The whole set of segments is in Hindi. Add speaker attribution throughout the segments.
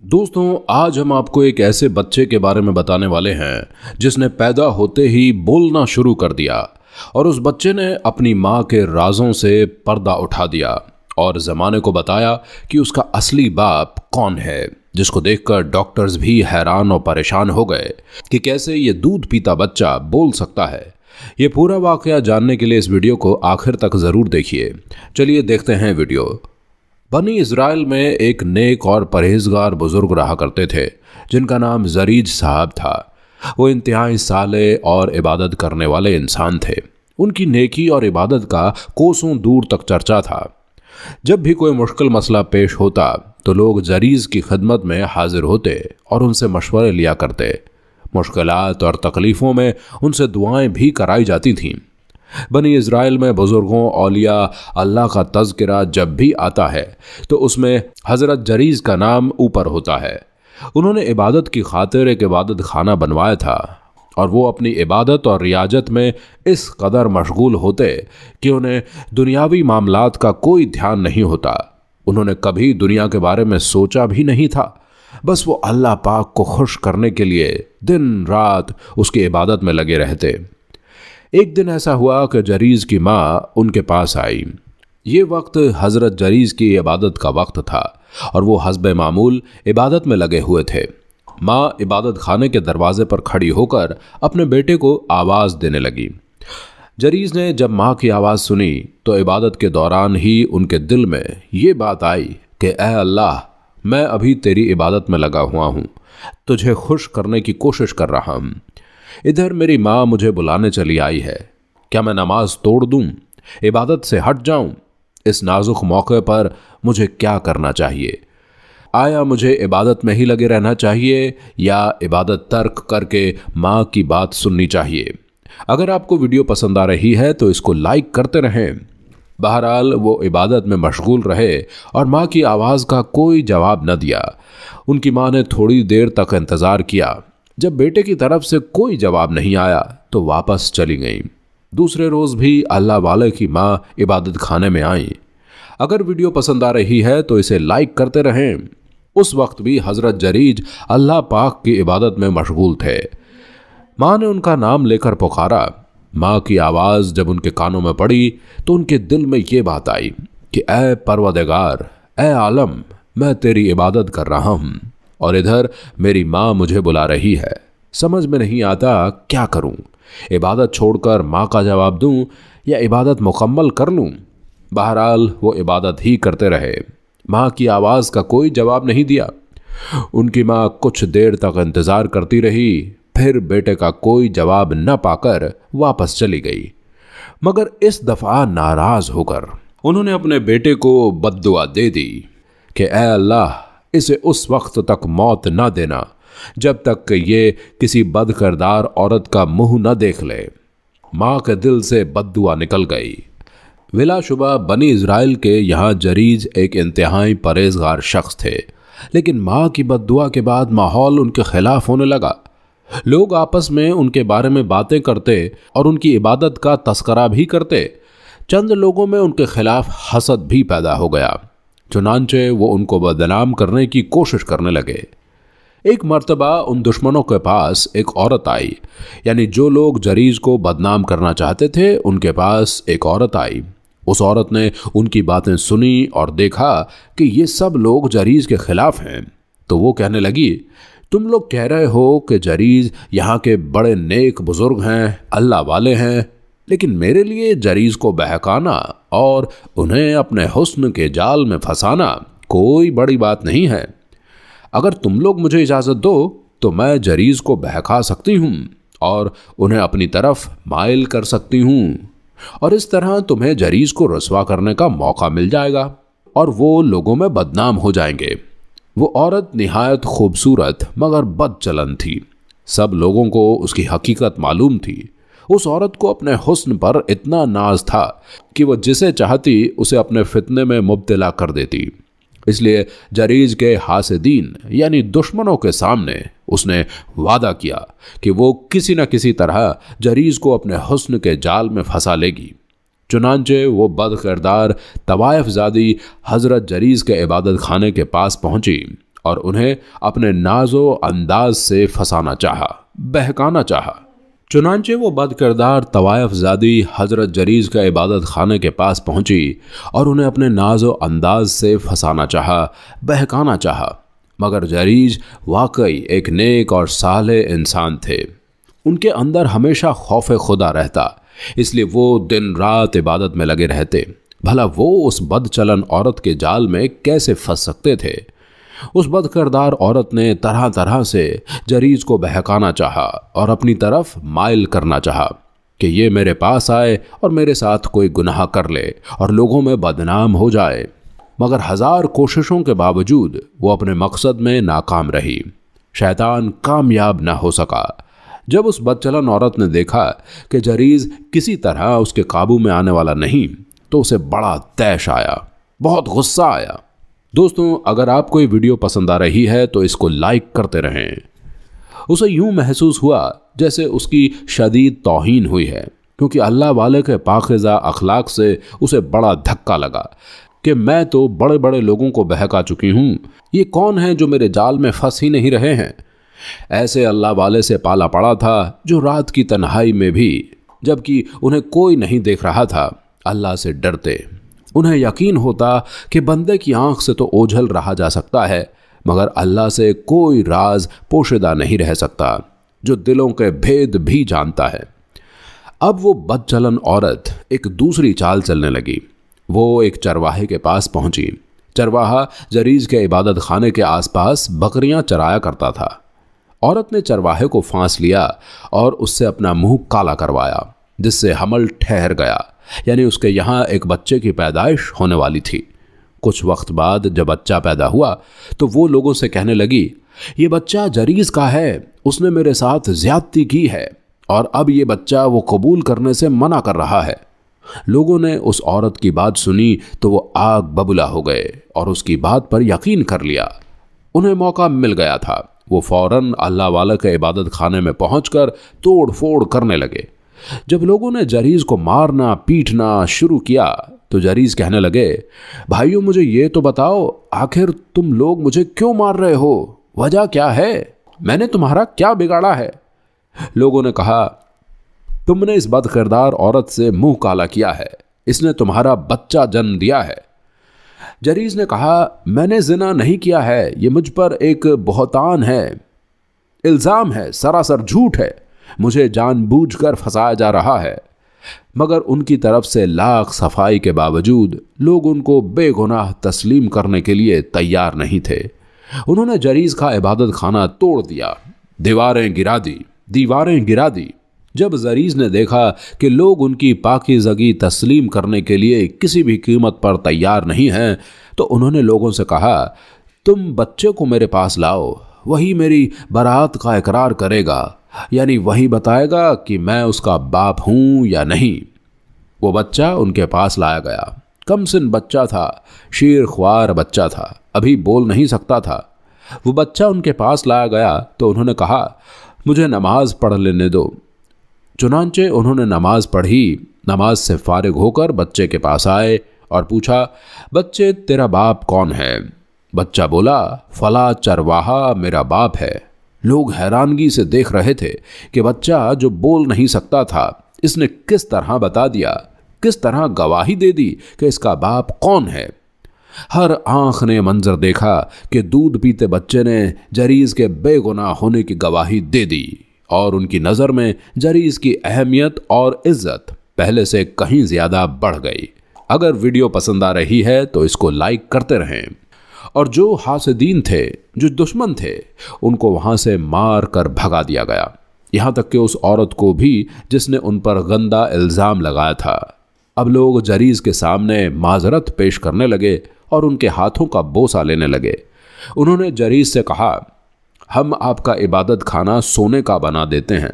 Speaker 1: दोस्तों, आज हम आपको एक ऐसे बच्चे के बारे में बताने वाले हैं जिसने पैदा होते ही बोलना शुरू कर दिया और उस बच्चे ने अपनी माँ के राजों से पर्दा उठा दिया और ज़माने को बताया कि उसका असली बाप कौन है, जिसको देखकर डॉक्टर्स भी हैरान और परेशान हो गए कि कैसे ये दूध पीता बच्चा बोल सकता है। ये पूरा वाकया जानने के लिए इस वीडियो को आखिर तक ज़रूर देखिए। चलिए देखते हैं वीडियो। बनी इज़राइल में एक नेक और परहेजगार बुजुर्ग रहा करते थे जिनका नाम जरीज साहब था। वो इंतहाई साले और इबादत करने वाले इंसान थे। उनकी नेकी और इबादत का कोसों दूर तक चर्चा था। जब भी कोई मुश्किल मसला पेश होता तो लोग जरीज की खिदमत में हाजिर होते और उनसे मशवरे लिया करते। मुश्किलात और तकलीफ़ों में उनसे दुआएं भी कराई जाती थीं। बनी इज़राइल में बुज़ुर्गों औलिया अल्लाह का तज़किरा जब भी आता है तो उसमें हज़रत जरीज का नाम ऊपर होता है। उन्होंने इबादत की खातिर एक इबादत खाना बनवाया था और वो अपनी इबादत और रियाजत में इस कदर मशगूल होते कि उन्हें दुनियावी मामलात का कोई ध्यान नहीं होता। उन्होंने कभी दुनिया के बारे में सोचा भी नहीं था। बस वो अल्लाह पाक को खुश करने के लिए दिन रात उसकी इबादत में लगे रहते। एक दिन ऐसा हुआ कि जरीज की माँ उनके पास आई। ये वक्त हज़रत जरीज की इबादत का वक्त था और वो हस्बे मामूल इबादत में लगे हुए थे। माँ इबादत खाने के दरवाजे पर खड़ी होकर अपने बेटे को आवाज़ देने लगी। जरीज ने जब माँ की आवाज़ सुनी तो इबादत के दौरान ही उनके दिल में ये बात आई कि ऐ अल्लाह, मैं अभी तेरी इबादत में लगा हुआ हूँ, तुझे खुश करने की कोशिश कर रहा हूँ। इधर मेरी माँ मुझे बुलाने चली आई है। क्या मैं नमाज तोड़ दूं, इबादत से हट जाऊं? इस नाजुक मौके पर मुझे क्या करना चाहिए? आया मुझे इबादत में ही लगे रहना चाहिए या इबादत तर्क करके माँ की बात सुननी चाहिए? अगर आपको वीडियो पसंद आ रही है तो इसको लाइक करते रहें। बहरहाल वो इबादत में मशगूल रहे और माँ की आवाज़ का कोई जवाब न दिया। उनकी माँ ने थोड़ी देर तक इंतज़ार किया। जब बेटे की तरफ से कोई जवाब नहीं आया तो वापस चली गई। दूसरे रोज़ भी अल्लाह वाले की माँ इबादत खाने में आई। अगर वीडियो पसंद आ रही है तो इसे लाइक करते रहें। उस वक्त भी हज़रत जरीज अल्लाह पाक की इबादत में मशगूल थे। माँ ने उनका नाम लेकर पुकारा। माँ की आवाज़ जब उनके कानों में पड़ी तो उनके दिल में ये बात आई कि ऐ परवरदिगार, ऐ आलम, मैं तेरी इबादत कर रहा हूँ और इधर मेरी माँ मुझे बुला रही है। समझ में नहीं आता क्या करूं? इबादत छोड़कर माँ का जवाब दूं या इबादत मुकम्मल कर लूं? बहरहाल वो इबादत ही करते रहे। माँ की आवाज़ का कोई जवाब नहीं दिया। उनकी माँ कुछ देर तक इंतज़ार करती रही, फिर बेटे का कोई जवाब न पाकर वापस चली गई। मगर इस दफ़ा नाराज़ होकर उन्होंने अपने बेटे को बद्दुआ दे दी कि ऐ अल्लाह, इसे उस वक्त तक मौत न देना जब तक कि ये किसी बदकिरदार औरत का मुंह न देख ले। माँ के दिल से बद्दुआ निकल गई। बिलाशुबा बनी इज़राइल के यहाँ जरीज एक इंतहाई परहेजगार शख्स थे, लेकिन माँ की बद्दुआ के बाद माहौल उनके खिलाफ होने लगा। लोग आपस में उनके बारे में बातें करते और उनकी इबादत का तस्करा भी करते। चंद लोगों में उनके खिलाफ हसद भी पैदा हो गया। चुनांचे वो उनको बदनाम करने की कोशिश करने लगे। एक मर्तबा उन दुश्मनों के पास एक औरत आई, यानी जो लोग जरीज को बदनाम करना चाहते थे उनके पास एक औरत आई। उस औरत ने उनकी बातें सुनी और देखा कि ये सब लोग जरीज के खिलाफ हैं, तो वो कहने लगी, तुम लोग कह रहे हो कि जरीज यहाँ के बड़े नेक बुजुर्ग हैं, अल्लाह वाले हैं, लेकिन मेरे लिए जरीज को बहकाना और उन्हें अपने हुस्न के जाल में फंसाना कोई बड़ी बात नहीं है। अगर तुम लोग मुझे इजाज़त दो तो मैं जरीज को बहका सकती हूँ और उन्हें अपनी तरफ माइल कर सकती हूँ और इस तरह तुम्हें जरीज को रसवा करने का मौका मिल जाएगा और वो लोगों में बदनाम हो जाएंगे। वो औरत निहायत खूबसूरत मगर बदचलन थी। सब लोगों को उसकी हकीकत मालूम थी। उस औरत को अपने हुस्न पर इतना नाज था कि वह जिसे चाहती उसे अपने फितने में मुब्तला कर देती। इसलिए जरीज के हासिदीन यानी दुश्मनों के सामने उसने वादा किया कि वो किसी न किसी तरह जरीज को अपने हुस्न के जाल में फंसा लेगी। चुनांचे वो बदकिरदार तवायफ ज़ादी हज़रत जरीज के इबादत खाने के पास पहुंची और उन्हें अपने नाजो अंदाज से फंसाना चाहा, बहकाना चाहा। चुनांचे वो बदकिरदार तवायफजादी हजरत जरीज का इबादत खाने के पास पहुंची और उन्हें अपने नाजो अंदाज से फंसाना चाहा, बहकाना चाहा। मगर जरीज वाकई एक नेक और साले इंसान थे। उनके अंदर हमेशा खौफ खुदा रहता, इसलिए वो दिन रात इबादत में लगे रहते। भला वो उस बदचलन औरत के जाल में कैसे फंस सकते थे? उस बदकिरदार औरत ने तरह तरह से जरीज को बहकाना चाहा और अपनी तरफ माइल करना चाहा कि ये मेरे पास आए और मेरे साथ कोई गुनाह कर ले और लोगों में बदनाम हो जाए। मगर 1000 कोशिशों के बावजूद वो अपने मकसद में नाकाम रही। शैतान कामयाब न हो सका। जब उस बदचलन औरत ने देखा कि जरीज किसी तरह उसके काबू में आने वाला नहीं, तो उसे बड़ा तैश आया, बहुत गुस्सा आया। दोस्तों, अगर आपको ये वीडियो पसंद आ रही है तो इसको लाइक करते रहें। उसे यूं महसूस हुआ जैसे उसकी शदीद तौहीन हुई है, क्योंकि अल्लाह वाले के पाकिज़ा अखलाक से उसे बड़ा धक्का लगा कि मैं तो बड़े बड़े लोगों को बहका चुकी हूँ, ये कौन है जो मेरे जाल में फंस ही नहीं रहे हैं। ऐसे अल्लाह वाले से पाला पड़ा था जो रात की तन्हाई में भी, जबकि उन्हें कोई नहीं देख रहा था, अल्लाह से डरते। उन्हें यकीन होता कि बंदे की आंख से तो ओझल रहा जा सकता है, मगर अल्लाह से कोई राज पोशीदा नहीं रह सकता, जो दिलों के भेद भी जानता है। अब वो बदचलन औरत एक दूसरी चाल चलने लगी। वो एक चरवाहे के पास पहुंची। चरवाहा जरीज के इबादत खाने के आसपास बकरियां चराया करता था। औरत ने चरवाहे को फांस लिया और उससे अपना मुंह काला करवाया, जिससे हमल ठहर गया, यानी उसके यहाँ एक बच्चे की पैदाइश होने वाली थी। कुछ वक्त बाद जब बच्चा पैदा हुआ तो वो लोगों से कहने लगी, ये बच्चा जरीज का है, उसने मेरे साथ ज्यादती की है और अब ये बच्चा वो कबूल करने से मना कर रहा है। लोगों ने उस औरत की बात सुनी तो वो आग बबूला हो गए और उसकी बात पर यकीन कर लिया। उन्हें मौका मिल गया था। वो फौरन अल्लाह वाला के इबादत खाने में पहुंचकर तोड़ फोड़ करने लगे। जब लोगों ने जरीज को मारना पीटना शुरू किया तो जरीज कहने लगे, भाइयों मुझे ये तो बताओ, आखिर तुम लोग मुझे क्यों मार रहे हो? वजह क्या है? मैंने तुम्हारा क्या बिगाड़ा है? लोगों ने कहा, तुमने इस बदकिरदार औरत से मुंह काला किया है, इसने तुम्हारा बच्चा जन्म दिया है। जरीज ने कहा, मैंने जिना नहीं किया है, ये मुझ पर एक बहतान है, इल्जाम है, सरासर झूठ है, मुझे जानबूझकर फंसाया जा रहा है। मगर उनकी तरफ से लाख सफाई के बावजूद लोग उनको बेगुनाह तस्लीम करने के लिए तैयार नहीं थे। उन्होंने जरीज का इबादत खाना तोड़ दिया, दीवारें गिरा दी। जब जरीज ने देखा कि लोग उनकी पाकीज़गी तस्लीम करने के लिए किसी भी कीमत पर तैयार नहीं हैं, तो उन्होंने लोगों से कहा, तुम बच्चे को मेरे पास लाओ, वही मेरी बरात का इकरार करेगा, यानी वही बताएगा कि मैं उसका बाप हूं या नहीं। वो बच्चा उनके पास लाया गया। कमसिन बच्चा था, शीर ख्वार बच्चा था, अभी बोल नहीं सकता था। वो बच्चा उनके पास लाया गया तो उन्होंने कहा, मुझे नमाज पढ़ लेने दो। चुनांचे उन्होंने नमाज पढ़ी। नमाज से फारिग होकर बच्चे के पास आए और पूछा, बच्चे तेरा बाप कौन है? बच्चा बोला, फला चरवाहा मेरा बाप है। लोग हैरानगी से देख रहे थे कि बच्चा जो बोल नहीं सकता था, इसने किस तरह बता दिया, किस तरह गवाही दे दी कि इसका बाप कौन है। हर आंख ने मंजर देखा कि दूध पीते बच्चे ने जरीज के बेगुनाह होने की गवाही दे दी और उनकी नज़र में जरीज की अहमियत और इज्जत पहले से कहीं ज़्यादा बढ़ गई। अगर वीडियो पसंद आ रही है तो इसको लाइक करते रहें और जो हासिदीन थे, जो दुश्मन थे, उनको वहाँ से मार कर भगा दिया गया। यहाँ तक कि उस औरत को भी जिसने उन पर गंदा इल्ज़ाम लगाया था। अब लोग जरीज के सामने माजरत पेश करने लगे और उनके हाथों का बोसा लेने लगे। उन्होंने जरीज से कहा, हम आपका इबादत खाना सोने का बना देते हैं,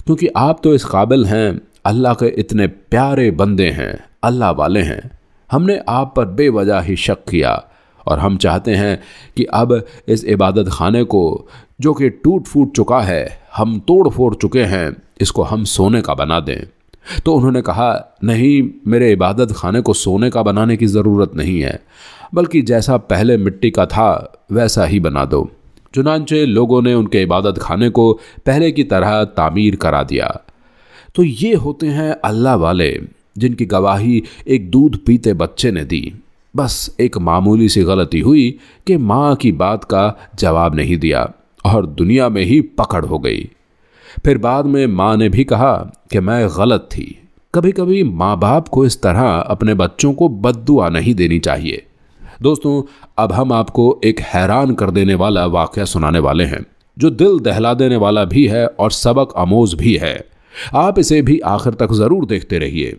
Speaker 1: क्योंकि आप तो इस काबिल हैं, अल्लाह के इतने प्यारे बंदे हैं, अल्लाह वाले हैं। हमने आप पर बेवजह ही शक किया और हम चाहते हैं कि अब इस इबादत खाने को, जो कि टूट फूट चुका है, हम तोड़ फोड़ चुके हैं, इसको हम सोने का बना दें। तो उन्होंने कहा, नहीं, मेरे इबादत खाने को सोने का बनाने की ज़रूरत नहीं है, बल्कि जैसा पहले मिट्टी का था वैसा ही बना दो। चुनांचे लोगों ने उनके इबादत खाने को पहले की तरह तामीर करा दिया। तो ये होते हैं अल्लाह वाले जिनकी गवाही एक दूध पीते बच्चे ने दी। बस एक मामूली सी गलती हुई कि माँ की बात का जवाब नहीं दिया और दुनिया में ही पकड़ हो गई। फिर बाद में माँ ने भी कहा कि मैं गलत थी। कभी कभी माँ बाप को इस तरह अपने बच्चों को बद्दुआ नहीं देनी चाहिए। दोस्तों, अब हम आपको एक हैरान कर देने वाला वाक़या सुनाने वाले हैं जो दिल दहला देने वाला भी है और सबक आमोज भी है। आप इसे भी आखिर तक ज़रूर देखते रहिए।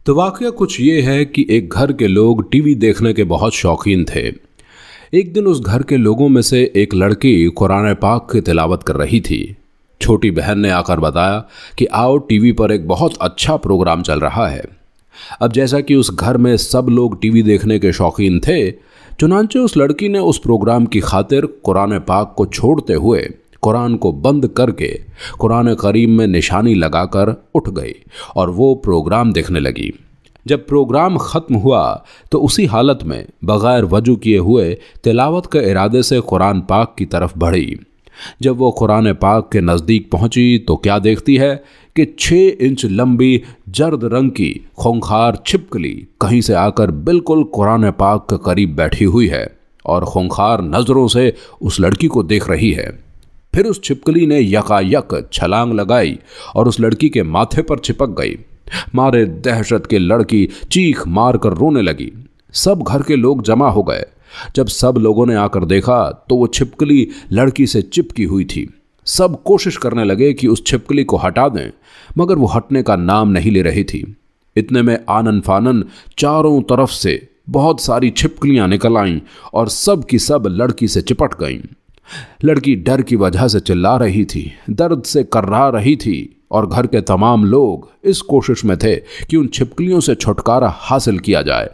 Speaker 1: तो वाक़या कुछ ये है कि एक घर के लोग टीवी देखने के बहुत शौकीन थे। एक दिन उस घर के लोगों में से एक लड़की कुरान पाक की तिलावत कर रही थी। छोटी बहन ने आकर बताया कि आओ, टीवी पर एक बहुत अच्छा प्रोग्राम चल रहा है। अब जैसा कि उस घर में सब लोग टीवी देखने के शौकीन थे, चुनांचे उस लड़की ने उस प्रोग्राम की खातिर कुरान पाक को छोड़ते हुए कुरान को बंद करके कुरान करीम में निशानी लगाकर उठ गई और वो प्रोग्राम देखने लगी। जब प्रोग्राम ख़त्म हुआ तो उसी हालत में बग़ैर वजू किए हुए तिलावत के इरादे से कुरान पाक की तरफ बढ़ी। जब वो कुरान पाक के नज़दीक पहुंची तो क्या देखती है कि 6 इंच लंबी जर्द रंग की खूंखार छिपकली कहीं से आकर बिल्कुल कुरान पाक के करीब बैठी हुई है और खूंखार नज़रों से उस लड़की को देख रही है। फिर उस छिपकली ने यकायक छलांग लगाई और उस लड़की के माथे पर चिपक गई। मारे दहशत के लड़की चीख मार कर रोने लगी। सब घर के लोग जमा हो गए। जब सब लोगों ने आकर देखा तो वो छिपकली लड़की से चिपकी हुई थी। सब कोशिश करने लगे कि उस छिपकली को हटा दें, मगर वो हटने का नाम नहीं ले रही थी। इतने में आनन फानन चारों तरफ से बहुत सारी छिपकलियां निकल आईं और सब की सब लड़की से चिपट गईं। लड़की डर की वजह से चिल्ला रही थी, दर्द से कर्रा रही थी और घर के तमाम लोग इस कोशिश में थे कि उन छिपकलियों से छुटकारा हासिल किया जाए।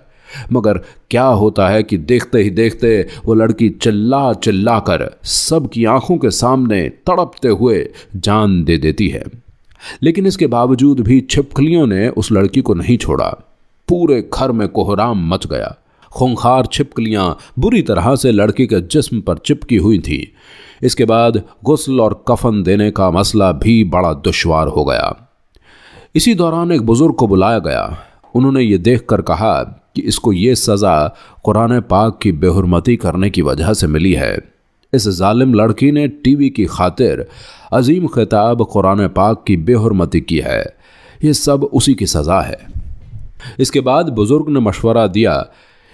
Speaker 1: मगर क्या होता है कि देखते ही देखते वो लड़की चिल्ला चिल्ला कर सबकी आंखों के सामने तड़पते हुए जान दे देती है। लेकिन इसके बावजूद भी छिपकलियों ने उस लड़की को नहीं छोड़ा। पूरे घर में कोहराम मच गया। खूंखार छिपकलियां बुरी तरह से लड़की के जिस्म पर चिपकी हुई थी। इसके बाद गुस्ल और कफन देने का मसला भी बड़ा दुश्वार हो गया। इसी दौरान एक बुजुर्ग को बुलाया गया। उन्होंने ये देखकर कहा कि इसको ये सज़ा कुरान पाक की बेहुरमती करने की वजह से मिली है। इस जालिम लड़की ने टीवी की खातिर अजीम खिताब कुरान पाक की बेहुरमती की है। ये सब उसी की सज़ा है। इसके बाद बुजुर्ग ने मशवरा दिया,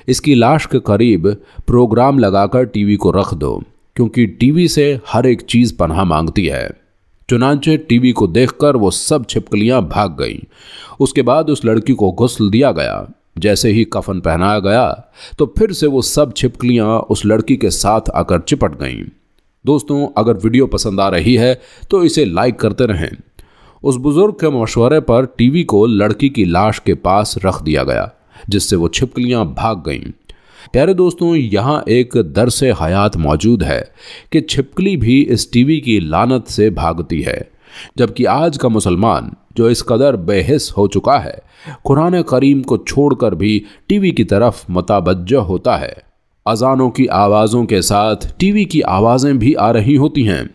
Speaker 1: इसकी लाश के करीब प्रोग्राम लगाकर टीवी को रख दो, क्योंकि टीवी से हर एक चीज़ पनाह मांगती है। चुनांचे टीवी को देखकर वो सब छिपकलियां भाग गईं। उसके बाद उस लड़की को गुस्ल दिया गया। जैसे ही कफन पहनाया गया तो फिर से वो सब छिपकलियां उस लड़की के साथ आकर चिपट गईं। दोस्तों, अगर वीडियो पसंद आ रही है तो इसे लाइक करते रहें। उस बुजुर्ग के मशवरे पर टीवी को लड़की की लाश के पास रख दिया गया, जिससे वो छिपकलियां भाग गईं। प्यारे दोस्तों, यहाँ एक दर्स हयात मौजूद है कि छिपकली भी इस टीवी की लानत से भागती है, जबकि आज का मुसलमान जो इस कदर बेहिस हो चुका है, कुरान करीम को छोड़कर भी टीवी की तरफ मुतवज्जह होता है। अजानों की आवाज़ों के साथ टीवी की आवाज़ें भी आ रही होती हैं।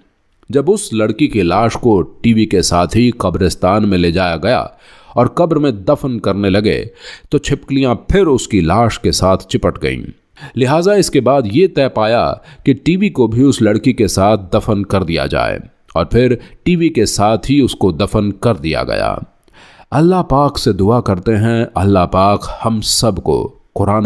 Speaker 1: जब उस लड़की की लाश को टीवी के साथ ही कब्रिस्तान में ले जाया गया और कब्र में दफन करने लगे तो छिपकलियां फिर उसकी लाश के साथ चिपट गईं। लिहाजा इसके बाद ये तय पाया कि टीवी को भी उस लड़की के साथ दफन कर दिया जाए और फिर टीवी के साथ ही उसको दफन कर दिया गया। अल्लाह पाक से दुआ करते हैं, अल्लाह पाक हम सब को कुरान